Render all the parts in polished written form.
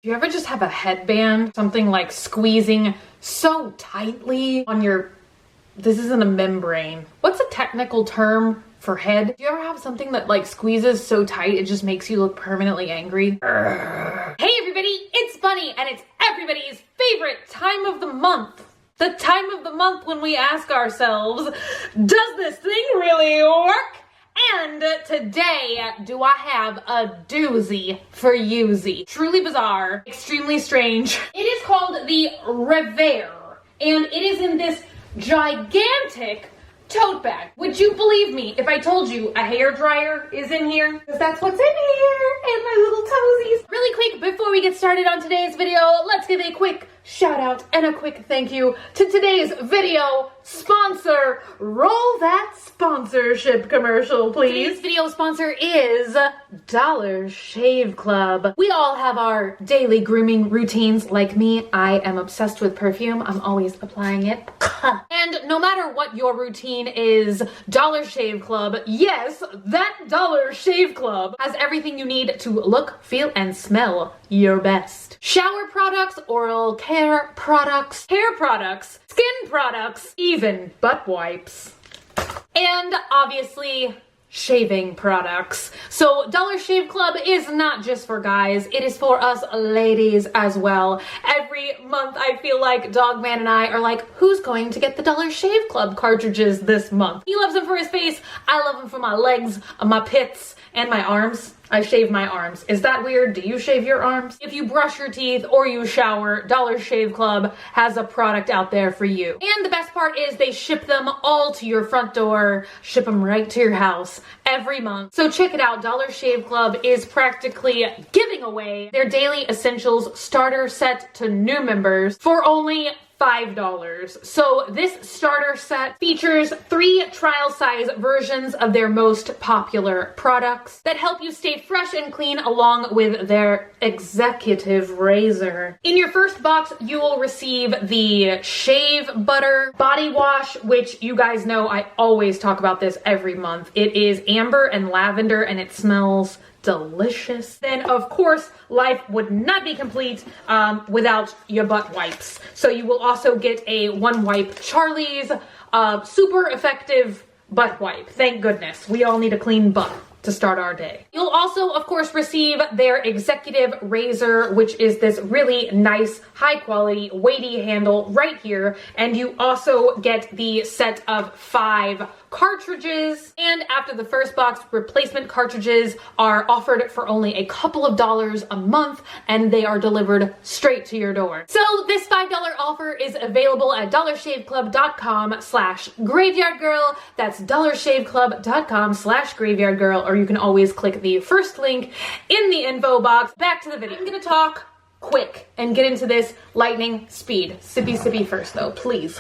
Do you ever just have a headband, something like squeezing so tightly on your, this isn't a membrane. What's a technical term for head? Do you ever have something that like squeezes so tight it just makes you look permanently angry? Hey everybody, it's Bunny and it's everybody's favorite time of the month. The time of the month when we ask ourselves, does this thing really work? And today, do I have a doozy for youzy? Truly bizarre, extremely strange. It is called the Revere, and it is in this gigantic tote bag. Would you believe me if I told you a hair dryer is in here? Because that's what's in here, and my little toesies. Really quick, before we get started on today's video, let's give a quick shout out and a quick thank you to today's video sponsor. Roll that sponsorship commercial, please. Today's video sponsor is Dollar Shave Club. We all have our daily grooming routines. Like me, I am obsessed with perfume. I'm always applying it. And no matter what your routine is, Dollar Shave Club, yes, that Dollar Shave Club has everything you need to look, feel, and smell your best. Shower products, oral care products, hair products, skin products, even butt wipes. And obviously, shaving products. So Dollar Shave Club is not just for guys, it is for us ladies as well. Every month I feel like Dogman and I are like, who's going to get the Dollar Shave Club cartridges this month? He loves them for his face, I love them for my legs, my pits, and my arms. I shave my arms. Is that weird? Do you shave your arms? If you brush your teeth or you shower, Dollar Shave Club has a product out there for you. And the best part is they ship them all to your front door, ship them right to your house every month. So check it out. Dollar Shave Club is practically giving away their daily essentials starter set to new members for only $5. So this starter set features 3 trial size versions of their most popular products that help you stay fresh and clean along with their executive razor. In your first box, you will receive the shave butter body wash, which you guys know I always talk about this every month. It is amber and lavender and it smells delicious. Then of course life would not be complete without your butt wipes. So you will also get a one wipe Charlie's super effective butt wipe. Thank goodness. We all need a clean butt to start our day. You'll also, of course, receive their executive razor, which is this really nice, high quality, weighty handle right here. And you also get the set of 5 cartridges. And after the first box, replacement cartridges are offered for only a couple of dollars a month, and they are delivered straight to your door. So this $5 offer is available at dollarshaveclub.com/graveyardgirl. That's dollarshaveclub.com/graveyardgirl, or you can always click the first link in the info box. Back to the video. I'm gonna talk quick and get into this lightning speed. Sippy sippy first though, please.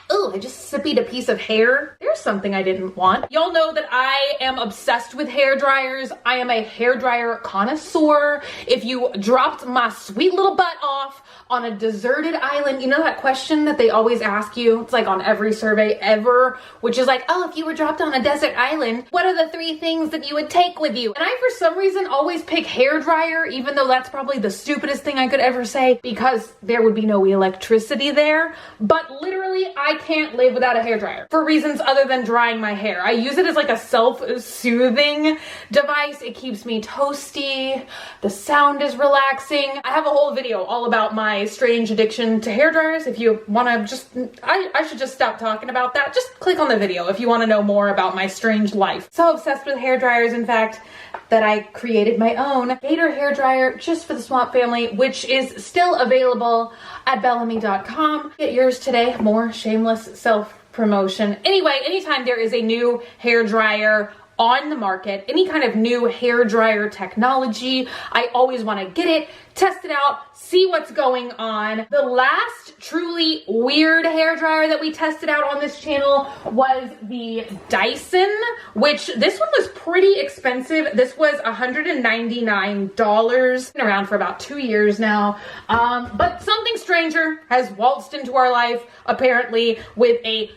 Oh, I just sipped a piece of hair. There's something I didn't want. Y'all know that I am obsessed with hair dryers. I am a hair dryer connoisseur. If you dropped my sweet little butt off on a deserted island, you know that question that they always ask you? It's like on every survey ever, which is like, oh, if you were dropped on a desert island, what are the 3 things that you would take with you? And I, for some reason, always pick hair dryer, even though that's probably the stupidest thing I could ever say, because there would be no electricity there. But literally, I can't live without a hairdryer for reasons other than drying my hair. I use it as like a self-soothing device. It keeps me toasty. The sound is relaxing. I have a whole video all about my strange addiction to hairdryers. If you want to just, I should just stop talking about that. Just click on the video if you want to know more about my strange life. So obsessed with hairdryers, in fact, that I created my own Gator hairdryer just for the Swamp family, which is still available at Bellamy.com. Get yours today. More shameless self-promotion. Anyway, anytime there is a new hairdryer on the market, any kind of new hair dryer technology, I always want to get it, test it out, see what's going on. The last truly weird hair dryer that we tested out on this channel was the Dyson, which this one was pretty expensive. This was $199. Been around for about 2 years now. But something stranger has waltzed into our life, apparently, with a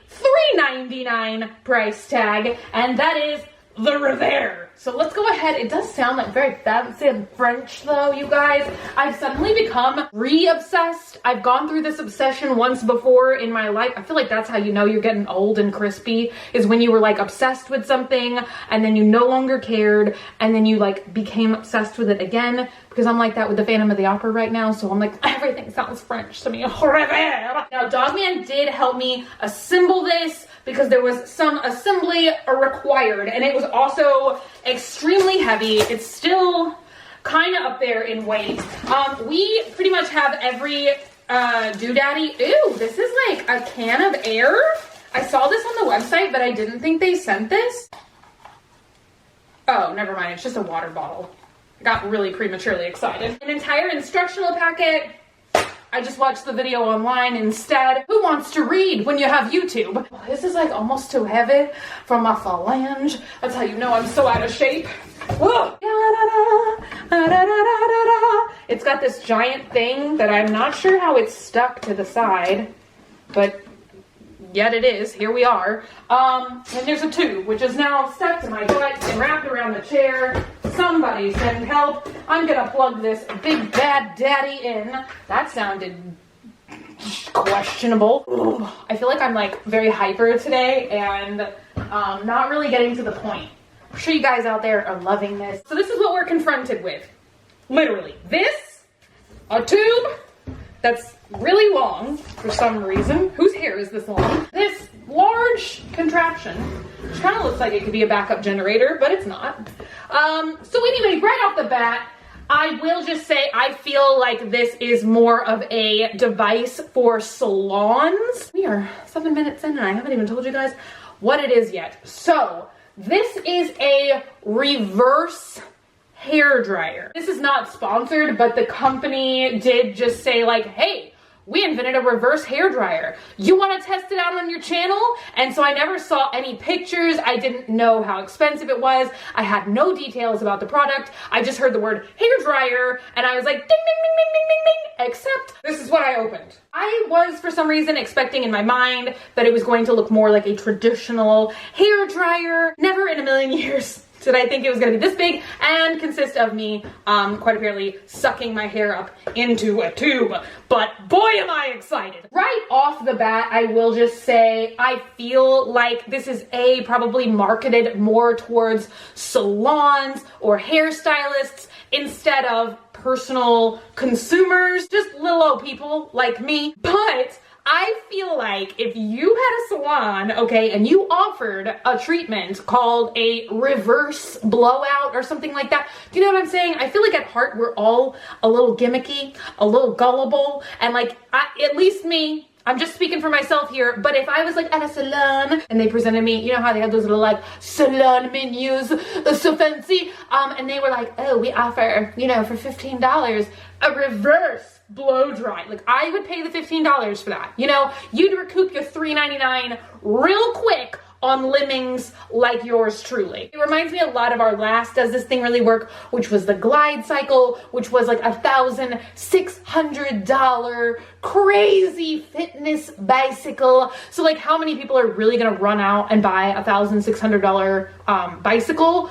$399 price tag, and that is the Revere. So let's go ahead. It does sound like very fancy and French though, you guys. I've suddenly become re-obsessed. I've gone through this obsession once before in my life. I feel like that's how you know you're getting old and crispy, is when you were like obsessed with something and then you no longer cared and then you like became obsessed with it again, because I'm like that with the Phantom of the Opera right now. So I'm like, everything sounds French to me. Now Dogman did help me assemble this because there was some assembly required and it was also extremely heavy. It's still kind of up there in weight. We pretty much have every doodaddy. Ew, this is like a can of air. I saw this on the website, but I didn't think they sent this. Oh, never mind. It's just a water bottle. I got really prematurely excited. An entire instructional packet. I just watched the video online instead. Who wants to read when you have YouTube? Well, this is like almost too heavy for my phalange. That's how you know I'm so out of shape. It's got this giant thing that I'm not sure how it's stuck to the side, but yet it is. Here we are. And there's a tube, which is now stuck to my butt and wrapped around the chair. Somebody send help. I'm gonna plug this big bad daddy in. That sounded questionable. Ugh. I feel like I'm like very hyper today and not really getting to the point. I'm sure you guys out there are loving this. So this is what we're confronted with. Literally. This, a tube that's really long for some reason. Whose hair is this long? This large contraption, which kind of looks like it could be a backup generator, but it's not. So anyway, right off the bat, I will just say I feel like this is more of a device for salons. We are 7 minutes in and I haven't even told you guys what it is yet. So this is a reverse hair dryer. This is not sponsored, but the company did just say like, hey, we invented a reverse hair dryer. You want to test it out on your channel? And so I never saw any pictures. I didn't know how expensive it was. I had no details about the product. I just heard the word hair dryer and I was like, ding, ding, ding, ding, ding, ding, ding. Except this is what I opened. I was for some reason expecting in my mind that it was going to look more like a traditional hair dryer. Never in a million years did I think it was going to be this big and consist of me quite apparently sucking my hair up into a tube. But boy am I excited. Right off the bat, I will just say I feel like this is probably marketed more towards salons or hairstylists instead of personal consumers, just little old people like me. But I feel like if you had a salon, okay, and you offered a treatment called a reverse blowout or something like that, do you know what I'm saying? I feel like at heart we're all a little gimmicky, a little gullible, and like, at least me, I'm just speaking for myself here, but if I was like at a salon and they presented me, you know how they have those little like salon menus, so fancy, and they were like, oh, we offer, you know, for $15, a reverse blow dry. Like I would pay the $15 for that. You know, you'd recoup your $3.99 real quick on limbings like yours truly. It reminds me a lot of our last Does This Thing Really Work, which was the Glide Cycle, which was like $1,600 crazy fitness bicycle. So like how many people are really gonna run out and buy a $1,600 bicycle?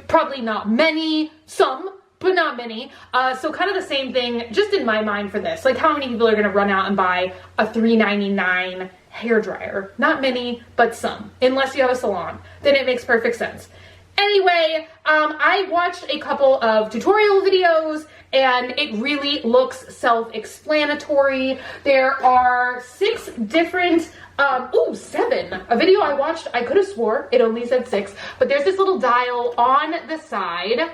Probably not many, some, but not many. So kind of the same thing just in my mind for this. Like how many people are gonna run out and buy a $3.99 hair dryer? Not many, but some. Unless you have a salon, then it makes perfect sense. Anyway, I watched a couple of tutorial videos and it really looks self-explanatory. There are 6 different, 7. A video I watched, I could have swore it only said 6, but there's this little dial on the side,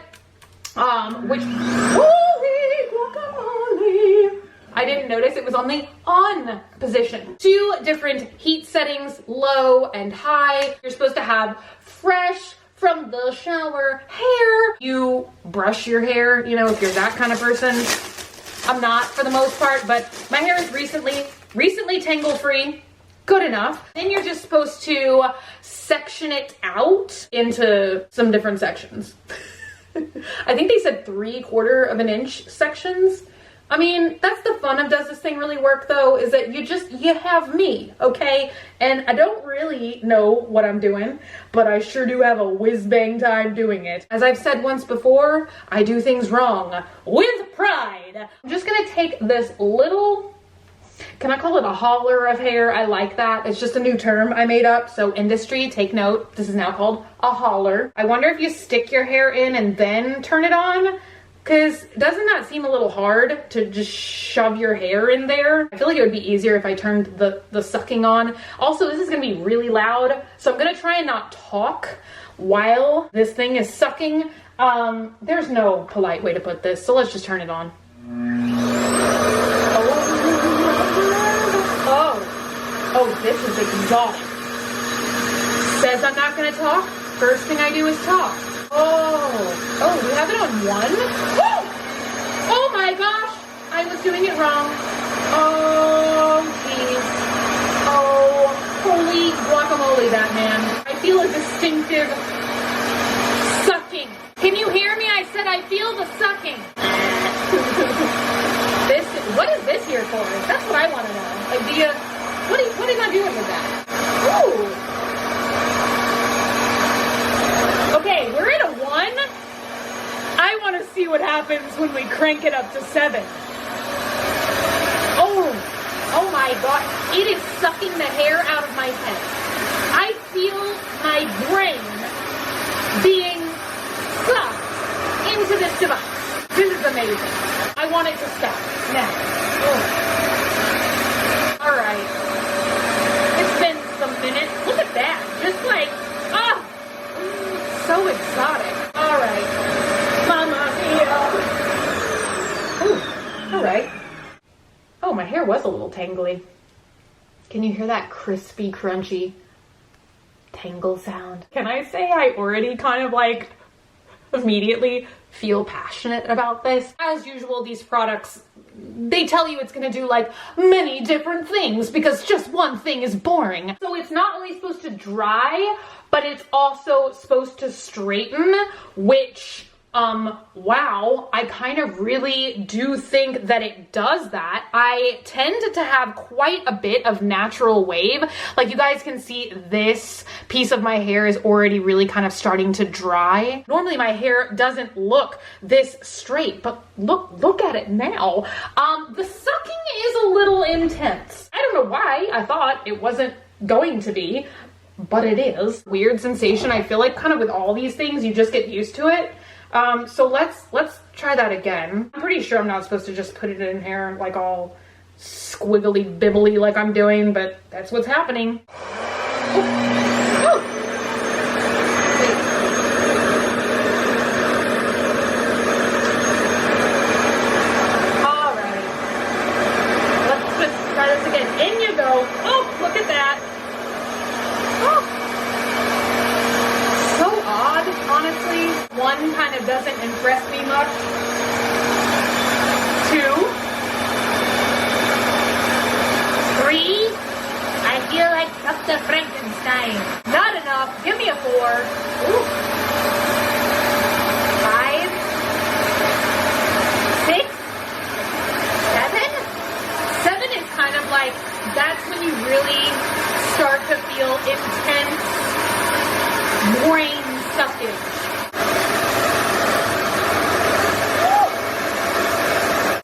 which, holy guacamole, I didn't notice it was on the on position. 2 different heat settings, low and high. You're supposed to have fresh from the shower hair. You brush your hair, you know, if you're that kind of person. I'm not for the most part, but my hair is recently tangle free. Good enough. Then you're just supposed to section it out into some different sections. I think they said 3/4 of an inch sections. I mean, that's the fun of does this thing really work though, is that you have me, okay? And I don't really know what I'm doing, but I sure do have a whiz-bang time doing it. As I've said once before, I do things wrong with pride. I'm just gonna take this little, can I call it a hauler of hair? I like that. It's just a new term I made up. So industry, take note. This is now called a hauler. I wonder if you stick your hair in and then turn it on? Because doesn't that seem a little hard to just shove your hair in there? I feel like it would be easier if I turned the sucking on. Also, this is gonna be really loud, so I'm gonna try and not talk while this thing is sucking. There's no polite way to put this, so let's just turn it on. Oh, this is exotic. Says I'm not gonna talk. First thing I do is talk. Oh, we have it on 1? Oh my gosh, I was doing it wrong. Oh, geez. Oh, holy guacamole, that man. I feel a distinctive sucking. Can you hear me? I said I feel the sucking. What is this here for? That's what I want to know. Like, what am I doing with that? Ooh. Okay, we're at a 1. I want to see what happens when we crank it up to 7. Oh my God. It is sucking the hair out of my head. I feel my brain being sucked into this device. This is amazing. I want it to stop now. All right. It's been some minutes. Look at that. Just like, so exotic. All right. Mamma mia. Ooh, all right. Oh, my hair was a little tangly. Can you hear that crispy, crunchy tangle sound? Can I say I already kind of like immediately feel passionate about this? As usual, these products, they tell you it's gonna do like many different things because just one thing is boring. So it's not only supposed to dry, but it's also supposed to straighten, which, wow, I kind of really do think that it does that. I tend to have quite a bit of natural wave. Like you guys can see this piece of my hair is already really kind of starting to dry. Normally my hair doesn't look this straight, but look at it now. The sucking is a little intense. I don't know why I thought it wasn't going to be, but it is. Weird sensation. I feel like kind of with all these things, you just get used to it. So let's try that again. I'm pretty sure I'm not supposed to just put it in here like all squiggly bibbly like I'm doing, but that's what's happening. Alright. Let's just try this again. In you go. Oh, look at that. Honestly, 1 kind of doesn't impress me much. 2, 3, I feel like Dr. Frankenstein. Not enough. Give me a 4. Ooh. 5, 6, 7. 7 is kind of like, that's when you really start to feel intense brain suckage.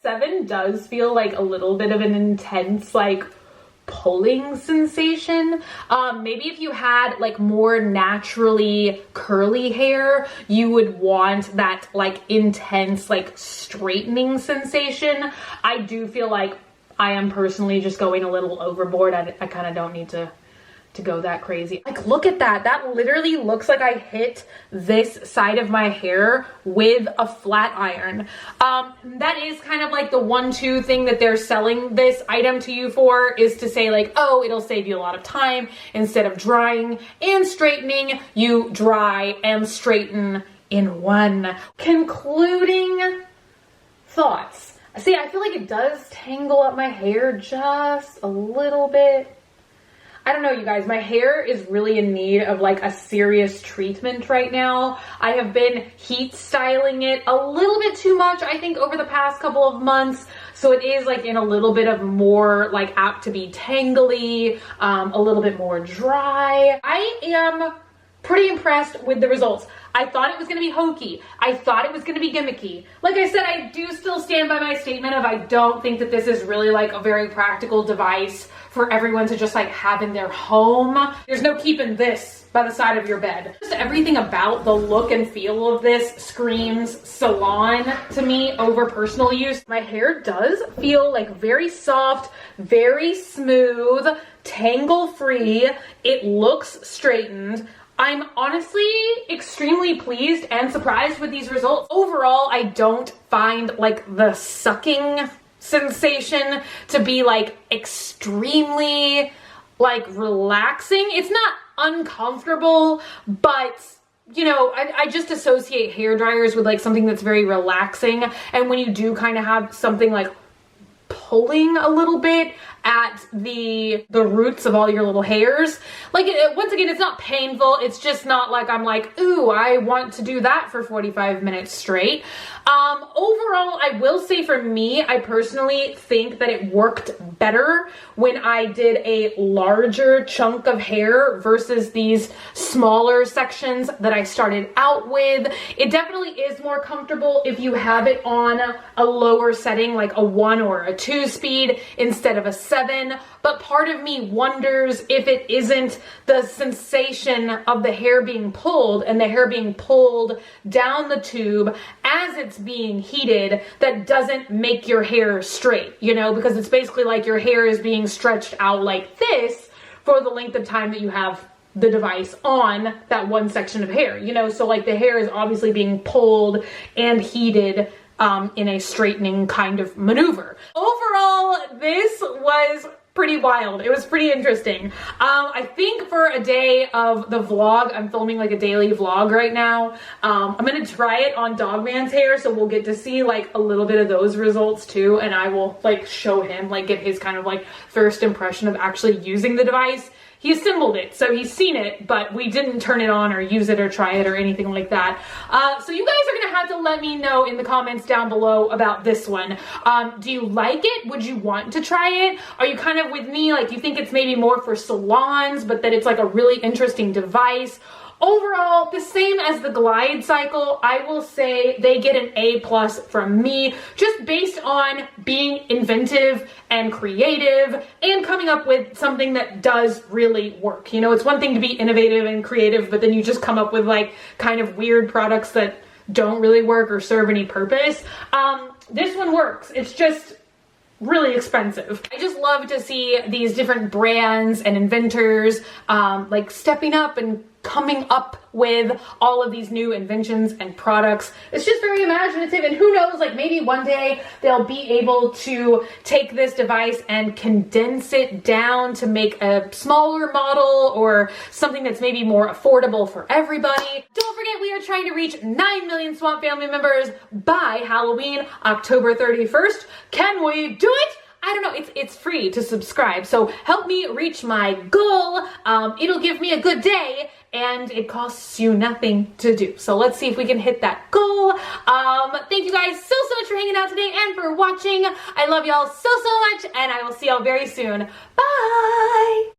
7 does feel like a little bit of an intense like pulling sensation. Maybe if you had like more naturally curly hair, you would want that like intense like straightening sensation. I do feel like I am personally just going a little overboard. I kind of don't need to go that crazy. Like, look at that. That literally looks like I hit this side of my hair with a flat iron. That is kind of like the 1-2 thing that they're selling this item to you for, is to say like, oh, it'll save you a lot of time. Instead of drying and straightening, you dry and straighten in 1. Concluding thoughts. See, I feel like it does tangle up my hair just a little bit. I don't know, you guys, my hair is really in need of like a serious treatment right now. I have been heat styling it a little bit too much, I think, over the past couple of months. So it is like in a little bit of more like apt to be tangly, a little bit more dry. I am pretty impressed with the results. I thought it was going to be hokey. I thought it was going to be gimmicky. Like I said, I do still stand by my statement of I don't think that this is really like a very practical device for everyone to just like have in their home. There's no keeping this by the side of your bed. Just everything about the look and feel of this screams salon to me over personal use. My hair does feel like very soft, very smooth, tangle-free. It looks straightened. I'm honestly extremely pleased and surprised with these results. Overall, I don't find like the sucking sensation to be like extremely like relaxing. It's not uncomfortable, but you know, I just associate hair dryers with like something that's very relaxing. And when you do kind of have something like pulling a little bit at the roots of all your little hairs, like once again, it's not painful. It's just not like I'm like, ooh, I want to do that for 45 minutes straight. Overall, I will say for me, I personally think that it worked better when I did a larger chunk of hair versus these smaller sections that I started out with. It definitely is more comfortable if you have it on a lower setting, like a 1 or a 2 speed instead of a 7. But part of me wonders if it isn't the sensation of the hair being pulled and the hair being pulled down the tube as it's being heated that doesn't make your hair straight, you know, because it's basically like your hair is being stretched out like this for the length of time that you have the device on that one section of hair, you know, so like the hair is obviously being pulled and heated in a straightening kind of maneuver. Overall, this was pretty wild. It was pretty interesting. I think for a day of the vlog, I'm filming like a daily vlog right now. I'm gonna try it on Dogman's hair, so we'll get to see like a little bit of those results too, and I will like show him, like get his kind of like first impression of actually using the device. He assembled it, so he's seen it, but we didn't turn it on or use it or try it or anything like that. So you guys are gonna have to let me know in the comments down below about this one. Do you like it? Would you want to try it? Are you kind of with me, like you think it's maybe more for salons, but that it's like a really interesting device? Overall, the same as the Glide Cycle, I will say they get an A+ from me, just based on being inventive and creative and coming up with something that does really work. You know, it's one thing to be innovative and creative, but then you just come up with like kind of weird products that don't really work or serve any purpose. This one works. It's just really expensive. I just love to see these different brands and inventors like stepping up and coming up with all of these new inventions and products. It's just very imaginative, and who knows, like maybe one day they'll be able to take this device and condense it down to make a smaller model or something that's maybe more affordable for everybody. Don't forget, we are trying to reach 9 million Swamp Family members by Halloween, October 31st. Can we do it? I don't know, it's free to subscribe, so help me reach my goal. It'll give me a good day, and it costs you nothing to do. So let's see if we can hit that goal. Thank you guys so much for hanging out today and for watching. I love y'all so much, and I will see y'all very soon. Bye!